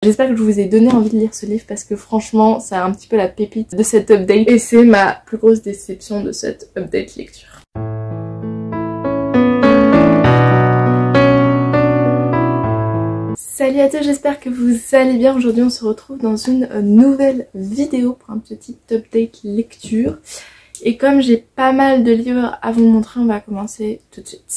J'espère que je vous ai donné envie de lire ce livre parce que franchement c'est un petit peu la pépite de cette update et c'est ma plus grosse déception de cette update lecture. Salut à tous, j'espère que vous allez bien. Aujourd'hui on se retrouve dans une nouvelle vidéo pour un petit update lecture. Et comme j'ai pas mal de livres à vous montrer, on va commencer tout de suite.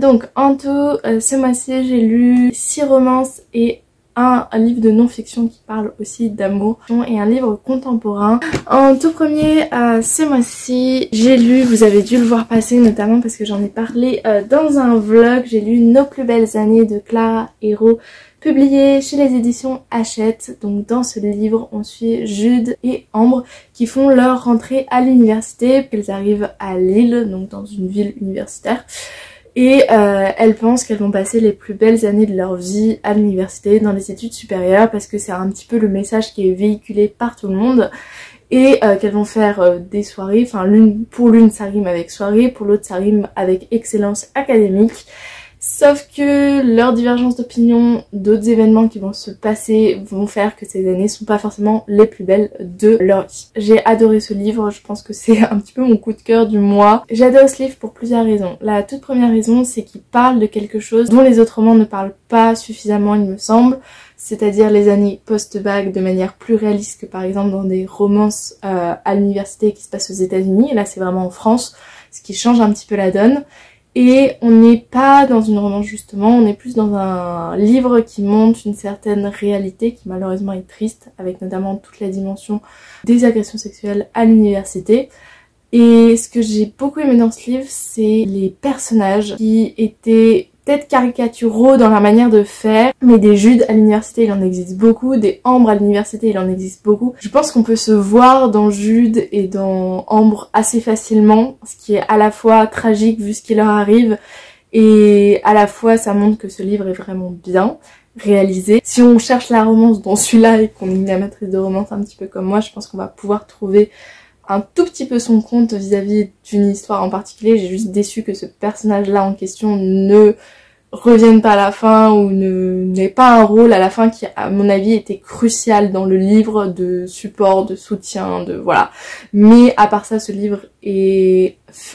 Donc en tout, ce mois-ci j'ai lu 6 romances et un livre de non-fiction qui parle aussi d'amour et un livre contemporain. En tout premier, ce mois-ci, j'ai lu, vous avez dû le voir passer notamment parce que j'en ai parlé dans un vlog, j'ai lu Nos plus belles années de Clara Hérault, publié chez les éditions Hachette. Donc dans ce livre, on suit Jude et Ambre qui font leur rentrée à l'université, qu'elles arrivent à Lille, donc dans une ville universitaire. Et elles pensent qu'elles vont passer les plus belles années de leur vie à l'université, dans les études supérieures, parce que c'est un petit peu le message qui est véhiculé par tout le monde. Et qu'elles vont faire des soirées, enfin pour l'une ça rime avec soirée, pour l'autre ça rime avec excellence académique. Sauf que leur divergence d'opinion, d'autres événements qui vont se passer vont faire que ces années sont pas forcément les plus belles de leur vie. J'ai adoré ce livre, je pense que c'est un petit peu mon coup de cœur du mois. J'adore ce livre pour plusieurs raisons. La toute première raison, c'est qu'il parle de quelque chose dont les autres romans ne parlent pas suffisamment, il me semble, c'est-à-dire les années post-bac de manière plus réaliste que par exemple dans des romances à l'université qui se passent aux États-Unis. Et là c'est vraiment en France, ce qui change un petit peu la donne. Et on n'est pas dans une romance justement, on est plus dans un livre qui montre une certaine réalité qui malheureusement est triste, avec notamment toute la dimension des agressions sexuelles à l'université. Et ce que j'ai beaucoup aimé dans ce livre, c'est les personnages qui étaient peut-être caricaturaux dans la manière de faire, mais des Jude à l'université il en existe beaucoup, des Ambre à l'université il en existe beaucoup. Je pense qu'on peut se voir dans Jude et dans Ambre assez facilement, ce qui est à la fois tragique vu ce qui leur arrive et à la fois ça montre que ce livre est vraiment bien réalisé. Si on cherche la romance dans celui-là et qu'on est une amatrice de romance un petit peu comme moi, je pense qu'on va pouvoir trouver un tout petit peu son compte vis-à-vis d'une histoire en particulier. J'ai juste déçu que ce personnage-là en question ne revienne pas à la fin ou n'ait pas un rôle à la fin qui, à mon avis, était crucial dans le livre de support, de soutien, de voilà. Mais à part ça, ce livre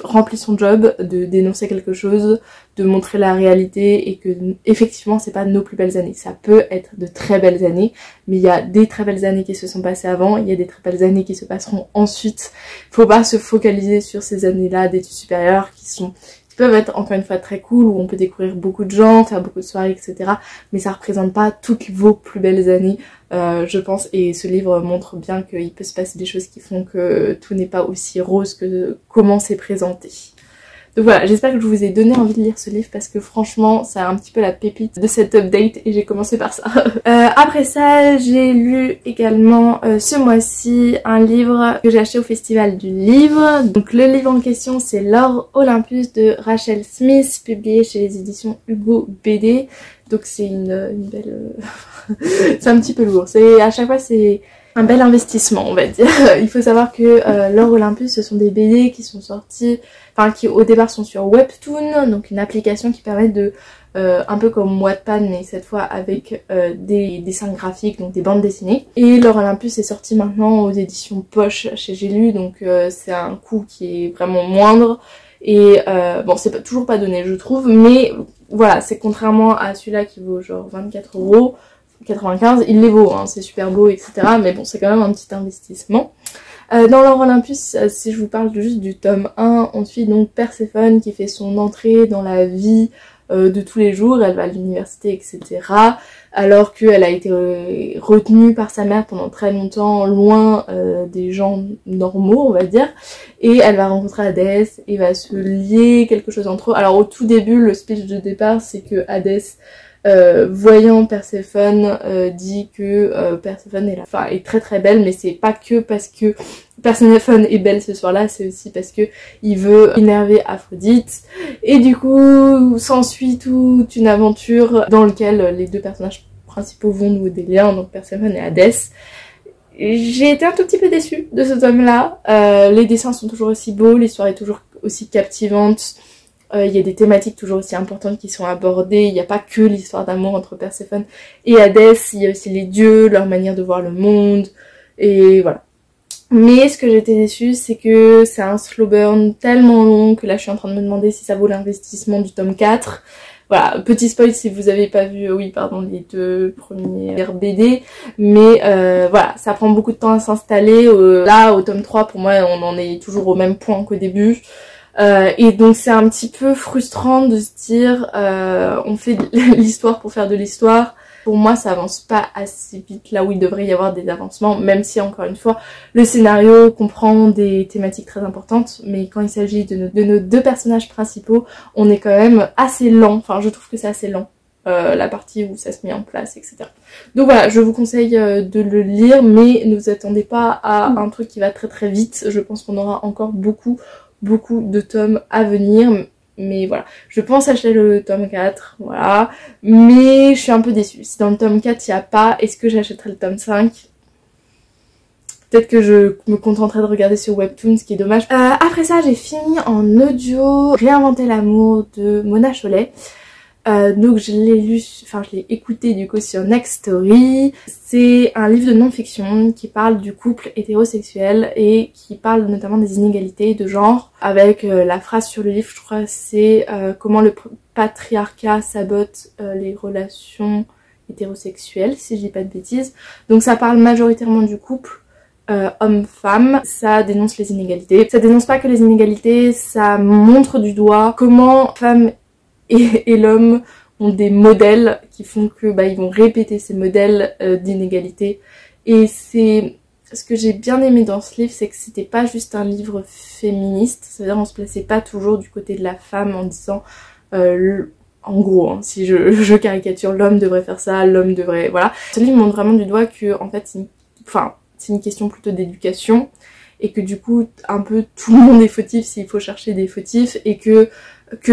remplit son job de dénoncer quelque chose, de montrer la réalité et que effectivement c'est pas nos plus belles années. Ça peut être de très belles années, mais il y a des très belles années qui se sont passées avant, il y a des très belles années qui se passeront ensuite. Faut pas se focaliser sur ces années-là d'études supérieures qui peuvent être encore une fois très cool, où on peut découvrir beaucoup de gens, faire beaucoup de soirées, etc. Mais ça représente pas toutes vos plus belles années, je pense. Et ce livre montre bien qu'il peut se passer des choses qui font que tout n'est pas aussi rose que comment c'est présenté. Donc voilà, j'espère que je vous ai donné envie de lire ce livre parce que franchement, c'est un petit peu la pépite de cette update et j'ai commencé par ça. Après ça, j'ai lu également ce mois-ci un livre que j'ai acheté au Festival du Livre. Donc le livre en question, c'est L'Or Olympus de Rachel Smith, publié chez les éditions Hugo BD. Donc c'est une belle... c'est un petit peu lourd. À chaque fois, c'est un bel investissement, on va dire. Il faut savoir que L'Or Olympus, ce sont des BD qui sont sortis, enfin qui au départ sont sur Webtoon, donc une application qui permet de, un peu comme Wattpad, mais cette fois avec des dessins graphiques, donc des bandes dessinées. Et L'Or Olympus est sorti maintenant aux éditions Poche chez J'ai lu, donc c'est un coût qui est vraiment moindre. Et bon, c'est toujours pas donné, je trouve, mais voilà, c'est contrairement à celui-là qui vaut genre 24,95 €, il les vaut, hein, c'est super beau, etc. Mais bon, c'est quand même un petit investissement. Dans L'Or Olympus, si je vous parle juste du tome 1, on suit donc Perséphone qui fait son entrée dans la vie de tous les jours, elle va à l'université, etc. Alors qu'elle a été retenue par sa mère pendant très longtemps, loin des gens normaux, on va dire. Et elle va rencontrer Hadès et va se lier quelque chose entre eux. Alors au tout début, le speech de départ, c'est que Hadès, voyant Perséphone, dit que Perséphone est très très belle, mais c'est pas que parce que Perséphone est belle ce soir-là, c'est aussi parce que il veut énerver Aphrodite. Et du coup, s'ensuit toute une aventure dans laquelle les deux personnages principaux vont nouer des liens, donc Perséphone et Hadès. J'ai été un tout petit peu déçue de ce tome-là. Les dessins sont toujours aussi beaux, l'histoire est toujours aussi captivante. Il y a des thématiques toujours aussi importantes qui sont abordées. Il n'y a pas que l'histoire d'amour entre Perséphone et Hadès, il y a aussi les dieux, leur manière de voir le monde, et voilà. Mais ce que j'étais déçue, c'est que c'est un slow burn tellement long que là je suis en train de me demander si ça vaut l'investissement du tome 4. Voilà, petit spoil si vous avez pas vu, les 2 premières BD, mais voilà, ça prend beaucoup de temps à s'installer. Là, au tome 3, pour moi, on en est toujours au même point qu'au début. Et donc c'est un petit peu frustrant de se dire on fait de l'histoire pour faire de l'histoire. Pour moi ça avance pas assez vite là où il devrait y avoir des avancements, même si encore une fois le scénario comprend des thématiques très importantes, mais quand il s'agit de nos 2 personnages principaux, on est quand même assez lent, enfin je trouve que c'est assez lent. La partie où ça se met en place, etc. Donc voilà, je vous conseille de le lire, mais ne vous attendez pas à un truc qui va très très vite. Je pense qu'on aura encore beaucoup de tomes à venir, mais voilà, je pense acheter le tome 4, voilà, mais je suis un peu déçue. Si dans le tome 4 il n'y a pas, est-ce que j'achèterai le tome 5? Peut-être que je me contenterai de regarder sur Webtoon, ce qui est dommage. Après ça, j'ai fini en audio Réinventer l'amour de Mona Chollet. Donc je l'ai écouté du coup sur Next Story. C'est un livre de non-fiction qui parle du couple hétérosexuel et qui parle notamment des inégalités de genre, avec la phrase sur le livre, je crois, c'est comment le patriarcat sabote les relations hétérosexuelles, si je dis pas de bêtises. Donc ça parle majoritairement du couple homme-femme, ça dénonce les inégalités. Ça dénonce pas que les inégalités, ça montre du doigt comment femmes et l'homme ont des modèles qui font que ils vont répéter ces modèles d'inégalité. Et c'est ce que j'ai bien aimé dans ce livre, c'est que c'était pas juste un livre féministe, c'est-à-dire on se plaçait pas toujours du côté de la femme en disant en gros, hein, si je caricature, l'homme devrait faire ça, l'homme devrait... Voilà. Ce livre montre vraiment du doigt que en fait c'est une question plutôt d'éducation, et que du coup un peu tout le monde est fautif s'il faut chercher des fautifs, et que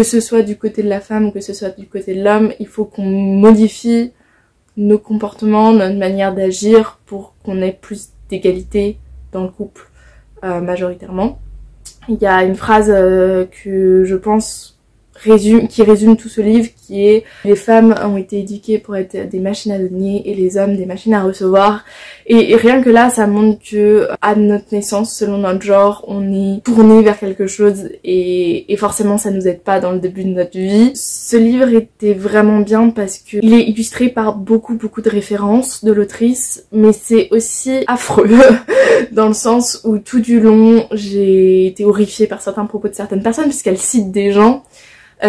ce soit du côté de la femme ou que ce soit du côté de l'homme, il faut qu'on modifie nos comportements, notre manière d'agir pour qu'on ait plus d'égalité dans le couple majoritairement. Il y a une phrase que je pense qui résume tout ce livre, qui est: les femmes ont été éduquées pour être des machines à donner et les hommes des machines à recevoir. Et rien que là, ça montre que à notre naissance, selon notre genre, on est tourné vers quelque chose, et forcément ça nous aide pas dans le début de notre vie. Ce livre était vraiment bien parce que il est illustré par beaucoup de références de l'autrice, mais c'est aussi affreux dans le sens où tout du long j'ai été horrifiée par certains propos de certaines personnes, puisqu'elle cite des gens.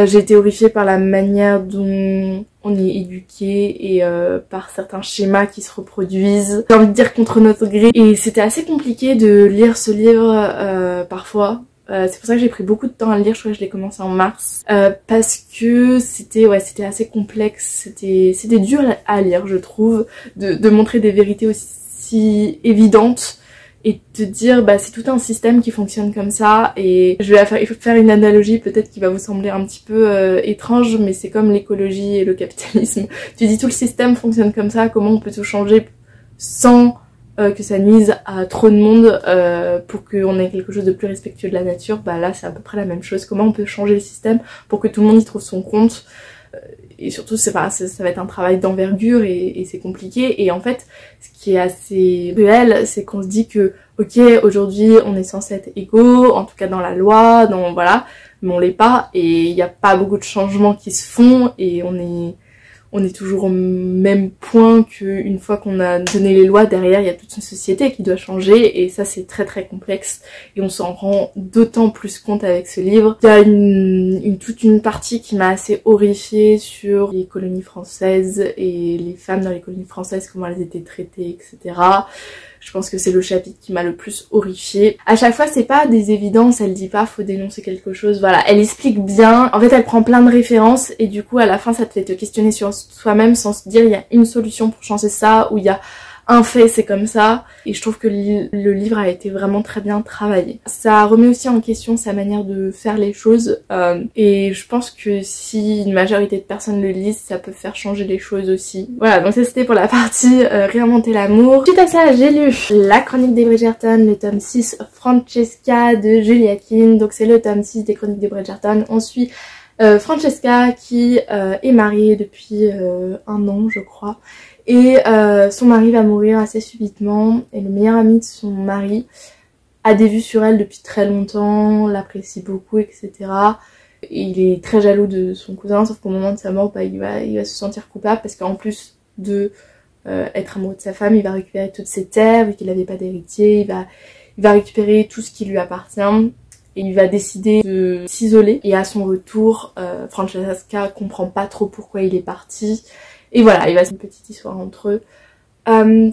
J'ai été horrifiée par la manière dont on est éduqué, et par certains schémas qui se reproduisent, j'ai envie de dire contre notre gré. Et c'était assez compliqué de lire ce livre parfois. C'est pour ça que j'ai pris beaucoup de temps à le lire, je crois que je l'ai commencé en mars. Parce que c'était assez complexe, c'était dur à lire, je trouve, de montrer des vérités aussi évidentes. Et te dire c'est tout un système qui fonctionne comme ça. Et je vais faire une analogie peut-être qui va vous sembler un petit peu étrange, mais c'est comme l'écologie et le capitalisme. Tu dis tout le système fonctionne comme ça, comment on peut tout changer sans que ça nuise à trop de monde pour qu'on ait quelque chose de plus respectueux de la nature. Là c'est à peu près la même chose. Comment on peut changer le système pour que tout le monde y trouve son compte, et surtout ça va être un travail d'envergure, et c'est compliqué. Et en fait ce qui est assez réel, c'est qu'on se dit que ok, aujourd'hui on est censé être égaux, en tout cas dans la loi, voilà, mais on l'est pas, et il n'y a pas beaucoup de changements qui se font, et on est toujours au même point qu'une fois qu'on a donné les lois, derrière il y a toute une société qui doit changer, et ça c'est très complexe, et on s'en rend d'autant plus compte avec ce livre. Il y a toute une partie qui m'a assez horrifiée sur les colonies françaises et les femmes dans les colonies françaises, comment elles étaient traitées, etc. Je pense que c'est le chapitre qui m'a le plus horrifiée. À chaque fois, c'est pas des évidences, elle dit pas faut dénoncer quelque chose, voilà. Elle explique bien, en fait elle prend plein de références, et du coup à la fin ça te fait te questionner sur soi-même sans se dire il y a une solution pour changer ça, ou il y a un fait, c'est comme ça. Et je trouve que le livre a été vraiment très bien travaillé. Ça remet aussi en question sa manière de faire les choses, et je pense que si une majorité de personnes le lisent, ça peut faire changer les choses aussi. Voilà, donc ça c'était pour la partie Réinventer l'amour. Suite à ça, j'ai lu La Chronique des Bridgerton, le tome 6, Francesca de Julia Keane. Donc c'est le tome 6 des Chroniques des Bridgerton. On suit Francesca qui est mariée depuis 1 an je crois, et son mari va mourir assez subitement, et le meilleur ami de son mari a des vues sur elle depuis très longtemps, l'apprécie beaucoup, etc. Et il est très jaloux de son cousin, sauf qu'au moment de sa mort, bah, il va se sentir coupable parce qu'en plus de être amoureux de sa femme, il va récupérer toutes ses terres, vu qu'il n'avait pas d'héritier, il va récupérer tout ce qui lui appartient. Et il va décider de s'isoler. Et à son retour, Francesca comprend pas trop pourquoi il est parti. Et voilà, il va faire une petite histoire entre eux.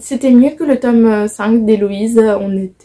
C'était mieux que le tome 5 d'Héloïse.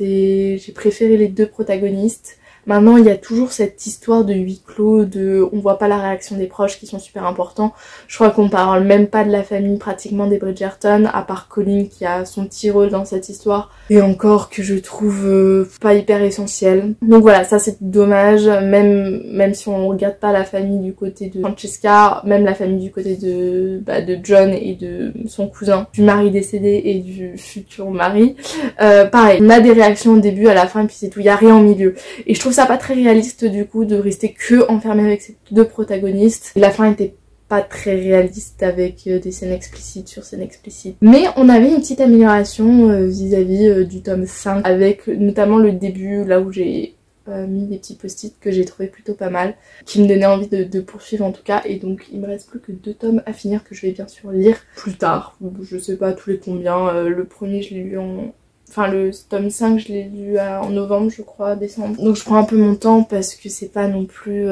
J'ai préféré les 2 protagonistes. Maintenant, il y a toujours cette histoire de huis clos, on voit pas la réaction des proches qui sont super importants. Je crois qu'on parle même pas de la famille pratiquement des Bridgerton, à part Colin qui a son petit rôle dans cette histoire. Et encore que je trouve pas hyper essentiel. Donc voilà, ça c'est dommage, même si on regarde pas la famille du côté de Francesca, même la famille du côté de John et de son cousin, du mari décédé et du futur mari. Pareil, on a des réactions au début, à la fin, et puis c'est tout, il y a rien au milieu. Et je trouve ça pas très réaliste du coup de rester que enfermé avec ces 2 protagonistes. La fin était pas très réaliste avec des scènes explicites sur scènes explicites. Mais on avait une petite amélioration vis-à-vis du tome 5, avec notamment le début, là où j'ai mis des petits post-it que j'ai trouvé plutôt pas mal, qui me donnaient envie de poursuivre en tout cas. Et donc il me reste plus que 2 tomes à finir que je vais bien sûr lire plus tard. Je sais pas tous les combien, le premier je l'ai lu Enfin le tome 5 je l'ai lu en novembre je crois, décembre. Donc je prends un peu mon temps parce que c'est pas non plus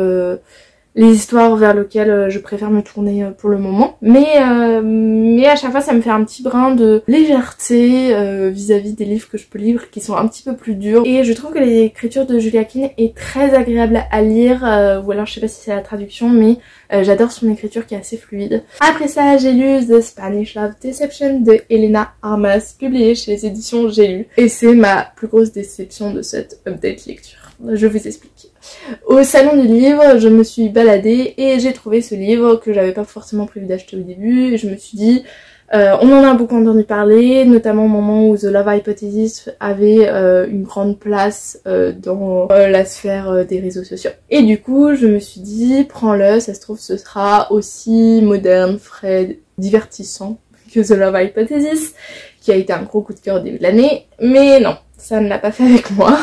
les histoires vers lesquelles je préfère me tourner pour le moment. Mais à chaque fois ça me fait un petit brin de légèreté vis-à-vis des livres que je peux lire qui sont un petit peu plus durs. Et je trouve que l'écriture de Julia Quinn est très agréable à lire, ou alors je sais pas si c'est la traduction, mais j'adore son écriture qui est assez fluide. Après ça, j'ai lu The Spanish Love Deception de Elena Armas, publié chez les éditions J'ai lu. Et c'est ma plus grosse déception de cette update lecture. Je vous explique. Au salon du livre, je me suis baladée et j'ai trouvé ce livre que j'avais pas forcément prévu d'acheter au début. Et je me suis dit, on en a beaucoup entendu parler, notamment au moment où The Love Hypothesis avait une grande place dans la sphère des réseaux sociaux. Et du coup, je me suis dit, prends-le, ça se trouve ce sera aussi moderne, frais, divertissant que The Love Hypothesis, qui a été un gros coup de cœur au début de l'année. Mais non, ça ne l'a pas fait avec moi.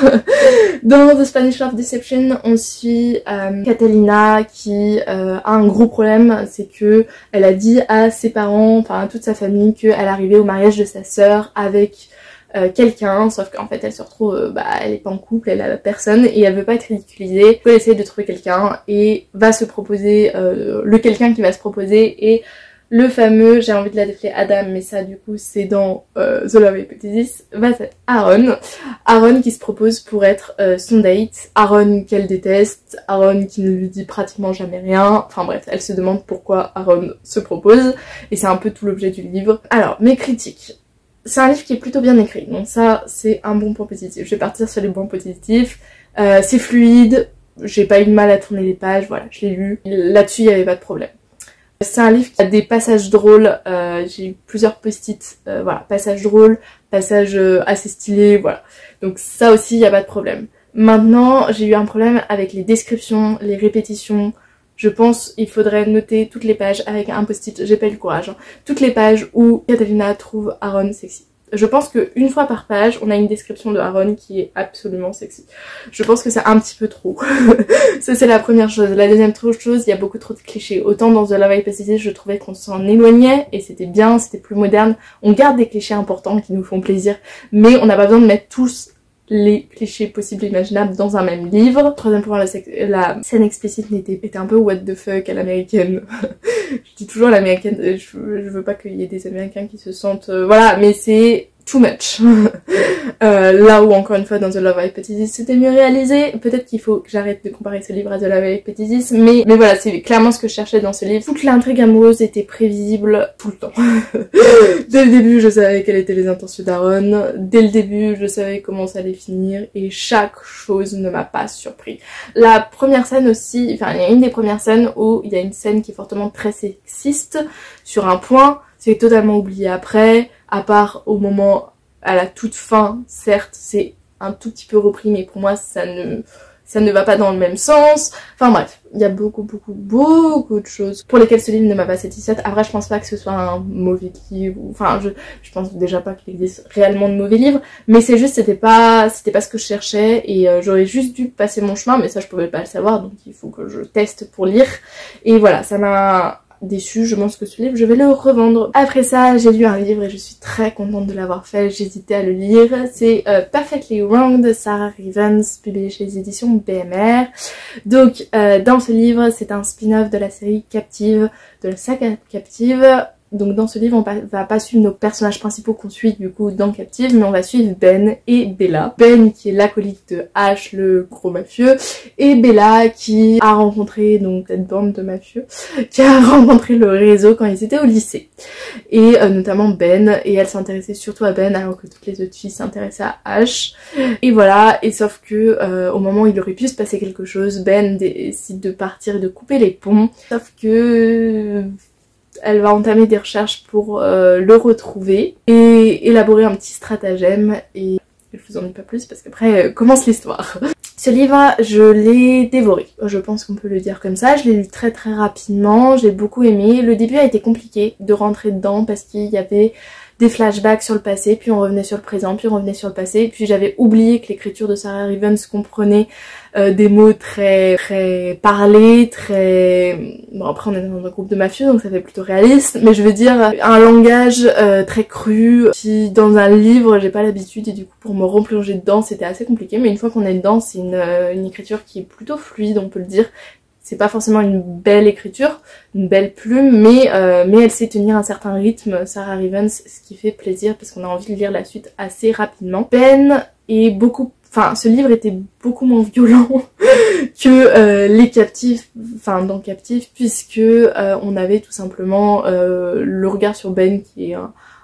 Dans The Spanish Love Deception, on suit Catalina qui a un gros problème, c'est que elle a dit à ses parents, enfin à toute sa famille, qu'elle arrivait au mariage de sa sœur avec quelqu'un, sauf qu'en fait elle se retrouve, elle est pas en couple, elle a personne et elle veut pas être ridiculisée. Elle essaie de trouver quelqu'un et va se proposer, le quelqu'un qui va se proposer et le fameux, j'ai envie de l'appeler Adam, mais ça du coup c'est dans The Love Hypothesis, va être Aaron. Aaron qui se propose pour être son date. Aaron qu'elle déteste, Aaron qui ne lui dit pratiquement jamais rien. Enfin bref, elle se demande pourquoi Aaron se propose, et c'est un peu tout l'objet du livre. Alors, mes critiques. C'est un livre qui est plutôt bien écrit, donc ça c'est un bon point positif. Je vais partir sur les points positifs. C'est fluide, j'ai pas eu de mal à tourner les pages, voilà, je l'ai lu. Là-dessus il n'y avait pas de problème. C'est un livre qui a des passages drôles, j'ai eu plusieurs post-it, voilà, passages drôles, passages assez stylés, voilà. Donc ça aussi, il n'y a pas de problème. Maintenant, j'ai eu un problème avec les descriptions, les répétitions. Je pense qu'il faudrait noter toutes les pages avec un post-it, j'ai pas eu le courage, hein. Toutes les pages où Catalina trouve Aaron sexy. Je pense qu'une fois par page, on a une description de Aaron qui est absolument sexy. Je pense que c'est un petit peu trop. Ça c'est la première chose. La deuxième chose, il y a beaucoup trop de clichés. Autant dans The Love Hypothesis, je trouvais qu'on s'en éloignait et c'était bien, c'était plus moderne. On garde des clichés importants qui nous font plaisir, mais on n'a pas besoin de mettre tous les clichés possibles et imaginables dans un même livre. Troisième point, la scène explicite était un peu what the fuck à l'américaine. Je dis toujours à l'américaine, je veux pas qu'il y ait des américains qui se sentent... voilà, mais c'est too much. Là où encore une fois dans The Love Hypothesis c'était mieux réalisé, peut-être qu'il faut que j'arrête de comparer ce livre à The Love Hypothesis, mais voilà, c'est clairement ce que je cherchais dans ce livre. Toute l'intrigue amoureuse était prévisible tout le temps. Dès le début je savais quelles étaient les intentions d'Aaron, dès le début je savais comment ça allait finir et chaque chose ne m'a pas surpris. La première scène aussi, enfin il y a une des premières scènes où il y a une scène qui est fortement très sexiste sur un point, c'est totalement oublié après, à part au moment, à la toute fin, certes, c'est un tout petit peu repris, mais pour moi, ça ça ne va pas dans le même sens. Enfin bref, il y a beaucoup de choses pour lesquelles ce livre ne m'a pas satisfaite. Après, je pense pas que ce soit un mauvais livre, enfin je pense déjà pas qu'il existe réellement de mauvais livres, mais c'est juste c'était pas ce que je cherchais et j'aurais juste dû passer mon chemin, mais ça je pouvais pas le savoir, donc il faut que je teste pour lire. Et voilà, ça m'a déçue, je pense que ce livre je vais le revendre. Après ça, j'ai lu un livre et je suis très contente de l'avoir fait, j'hésitais à le lire, c'est Perfectly Wrong de Sarah Rivens, publié chez les éditions BMR. Donc dans ce livre, c'est un spin-off de la série Captive, de la saga Captive. Donc dans ce livre, on va pas suivre nos personnages principaux qu'on suit du coup dans Captive, mais on va suivre Ben et Bella. Ben qui est l'acolyte de Ash, le gros mafieux, et Bella qui a rencontré donc cette bande de mafieux, qui a rencontré le réseau quand ils étaient au lycée. Et notamment Ben, et elle s'intéressait surtout à Ben alors que toutes les autres filles s'intéressaient à Ash. Et voilà, et sauf que au moment où il aurait pu se passer quelque chose, Ben décide de partir et de couper les ponts. Sauf que elle va entamer des recherches pour le retrouver et élaborer un petit stratagème, et je vous en dis pas plus parce qu'après commence l'histoire. Ce livre, je l'ai dévoré, je pense qu'on peut le dire comme ça. Je l'ai lu très rapidement, j'ai beaucoup aimé. Le début a été compliqué de rentrer dedans parce qu'il y avait des flashbacks sur le passé, puis on revenait sur le présent, puis on revenait sur le passé, puis j'avais oublié que l'écriture de Sarah Rivens comprenait des mots très parlés, bon après on est dans un groupe de mafieux donc ça fait plutôt réaliste, mais je veux dire un langage très cru qui dans un livre j'ai pas l'habitude, et du coup pour me replonger dedans c'était assez compliqué, mais une fois qu'on est dedans c'est une écriture qui est plutôt fluide, on peut le dire. C'est pas forcément une belle écriture, une belle plume, mais elle sait tenir un certain rythme, Sarah Rivens, ce qui fait plaisir parce qu'on a envie de lire la suite assez rapidement. Ben est ce livre était beaucoup moins violent que les Captives, dans Captive, puisque on avait tout simplement le regard sur Ben qui est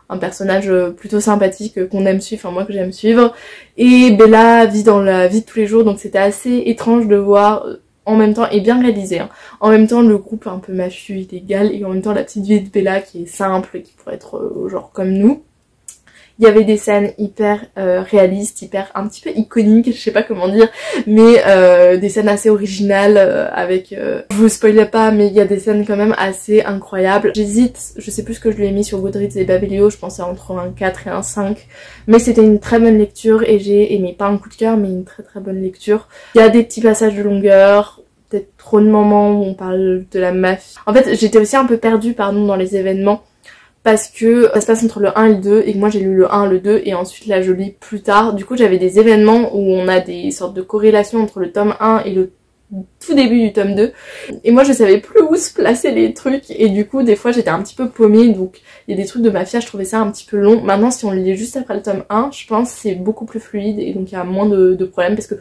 un personnage plutôt sympathique qu'on aime suivre, moi que j'aime suivre, et Bella vit dans la vie de tous les jours, donc c'était assez étrange de voir en même temps, et bien réalisé, hein. En même temps le groupe un peu mafieux illégal, et en même temps la petite vie de Bella qui est simple, qui pourrait être genre comme nous. Il y avait des scènes hyper réalistes, un petit peu iconiques, je sais pas comment dire, mais des scènes assez originales avec... je vous spoil pas, mais il y a des scènes quand même assez incroyables. J'hésite, je sais plus ce que je lui ai mis sur Goodreads et Babelio, je pensais entre un 4 et un 5, mais c'était une très bonne lecture et j'ai aimé, pas un coup de cœur, mais une très bonne lecture. Il y a des petits passages de longueur, peut-être trop de moments où on parle de la mafia. En fait, j'étais aussi un peu perdue, dans les événements, parce que ça se passe entre le 1 et le 2, et que moi j'ai lu le 1, le 2, et ensuite là je lis plus tard. Du coup j'avais des événements où on a des sortes de corrélations entre le tome 1 et le tout début du tome 2, et moi je savais plus où se placer les trucs, et du coup des fois j'étais un petit peu paumée, donc il y a des trucs de mafia, je trouvais ça un petit peu long. Maintenant si on le lit juste après le tome 1, je pense que c'est beaucoup plus fluide, et donc il y a moins de problèmes, parce que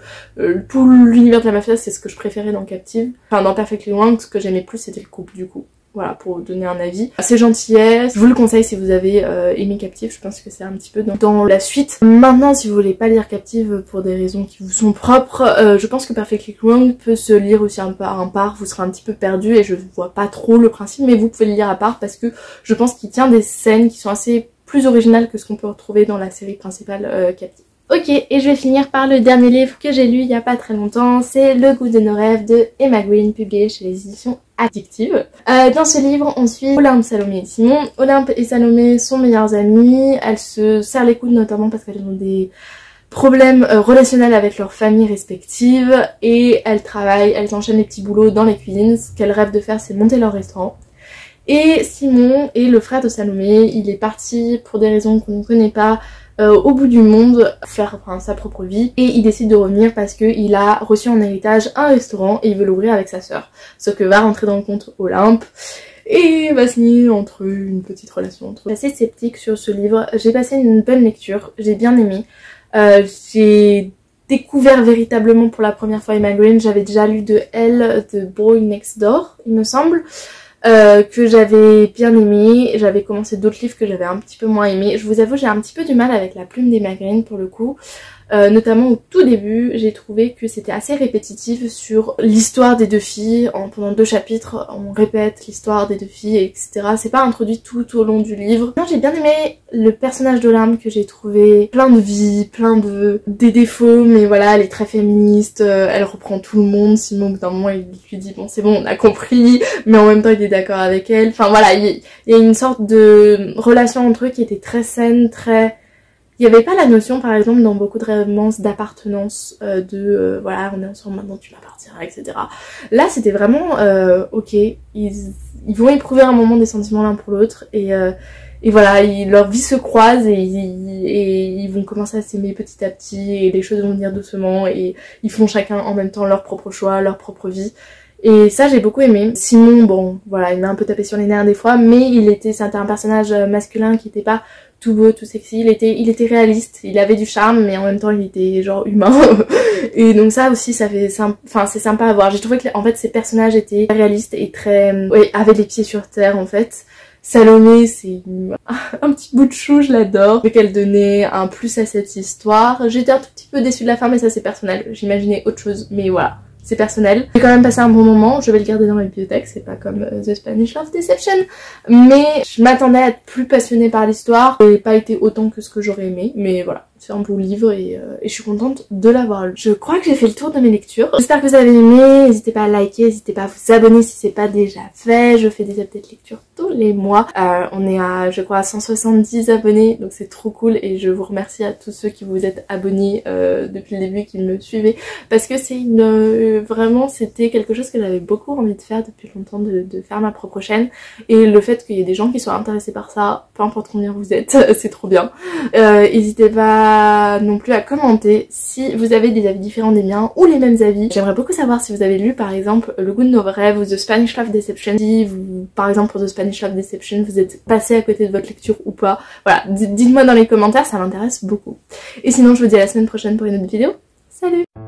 tout l'univers de la mafia c'est ce que je préférais dans Captive. Dans Perfectly Wrong, ce que j'aimais plus c'était le couple du coup. Voilà, pour donner un avis. C'est gentillesse, je vous le conseille si vous avez aimé Captive, je pense que c'est un petit peu dans la suite. Maintenant, si vous voulez pas lire Captive pour des raisons qui vous sont propres, je pense que Perfectly Wrong peut se lire aussi un peu à un part, vous serez un petit peu perdu et je vois pas trop le principe, mais vous pouvez le lire à part parce que je pense qu'il tient des scènes qui sont assez plus originales que ce qu'on peut retrouver dans la série principale Captive. Ok, et je vais finir par le dernier livre que j'ai lu il y a pas très longtemps, c'est Le goût de nos rêves de Emma Green, publié chez les éditions Addictive. Dans ce livre, on suit Olympe, Salomé et Simon. Olympe et Salomé sont meilleures amies, elles se serrent les coudes notamment parce qu'elles ont des problèmes relationnels avec leurs familles respectives, et elles travaillent, elles enchaînent les petits boulots dans les cuisines. Ce qu'elles rêvent de faire, c'est monter leur restaurant. Et Simon est le frère de Salomé, il est parti pour des raisons qu'on ne connaît pas au bout du monde faire sa propre vie, et il décide de revenir parce qu'il a reçu en héritage un restaurant et il veut l'ouvrir avec sa sœur. Sauf que va rentrer dans le compte Olympe et va signer entre eux une petite relation entre eux. Je suis assez sceptique sur ce livre, j'ai passé une bonne lecture, j'ai bien aimé. J'ai découvert véritablement pour la première fois Emma Green, j'avais déjà lu de elle The Boy Next Door il me semble, que j'avais bien aimé. J'avais commencé d'autres livres que j'avais un petit peu moins aimé. Je vous avoue, j'ai un petit peu du mal avec la plume d'Emma Green pour le coup. Notamment au tout début, j'ai trouvé que c'était assez répétitif sur l'histoire des deux filles. Pendant 2 chapitres, on répète l'histoire des deux filles, etc. C'est pas introduit tout au long du livre. Non, j'ai bien aimé le personnage d'Olam que j'ai trouvé plein de vie, des défauts, mais voilà, elle est très féministe, elle reprend tout le monde. Simon, d'un moment, il lui dit bon, c'est bon, on a compris, mais en même temps, il est d'accord avec elle. Enfin voilà, il y a une sorte de relation entre eux qui était très saine, très... Il n'y avait pas la notion, par exemple, dans beaucoup de romances d'appartenance, voilà, on est ensemble maintenant, tu m'appartiens, etc. Là, c'était vraiment, ok, ils vont éprouver un moment des sentiments l'un pour l'autre, et voilà, leur vie se croise, et ils vont commencer à s'aimer petit à petit, et les choses vont venir doucement, et ils font chacun en même temps leur propre choix, leur propre vie. Et ça, j'ai beaucoup aimé. Simon, bon, voilà, il m'a un peu tapé sur les nerfs des fois, mais c'était un personnage masculin qui était pas tout beau, tout sexy, il était réaliste, il avait du charme, mais en même temps il était genre humain. Et donc ça aussi, c'est sympa à voir. J'ai trouvé que en fait ces personnages étaient réalistes et très, ouais, avaient les pieds sur terre en fait. Salomé, c'est un petit bout de chou, je l'adore. Qu'elle donnait un plus à cette histoire. J'étais un tout petit peu déçue de la fin, mais ça c'est personnel. J'imaginais autre chose, mais voilà. C'est personnel. J'ai quand même passé un bon moment, je vais le garder dans ma bibliothèque, c'est pas comme The Spanish Love Deception, mais je m'attendais à être plus passionnée par l'histoire et pas été autant que ce que j'aurais aimé, mais voilà, c'est un beau livre et je suis contente de l'avoir lu. Je crois que j'ai fait le tour de mes lectures. J'espère que vous avez aimé, n'hésitez pas à liker, n'hésitez pas à vous abonner si c'est pas déjà fait, je fais des updates lecture tous les mois. On est à, je crois, à 170 abonnés, donc c'est trop cool et je vous remercie à tous ceux qui vous êtes abonnés depuis le début, qui me suivaient, parce que c'est vraiment c'était quelque chose que j'avais beaucoup envie de faire depuis longtemps, de faire ma propre chaîne, et le fait qu'il y ait des gens qui soient intéressés par ça, peu importe combien vous êtes, c'est trop bien. N'hésitez pas non plus à commenter si vous avez des avis différents des miens ou les mêmes avis. J'aimerais beaucoup savoir si vous avez lu par exemple Le Goût de nos rêves ou The Spanish Love Deception, si vous, par exemple pour The Spanish Love Deception, vous êtes passé à côté de votre lecture ou pas. Voilà, dites-moi dans les commentaires, ça m'intéresse beaucoup. Et sinon je vous dis à la semaine prochaine pour une autre vidéo. Salut!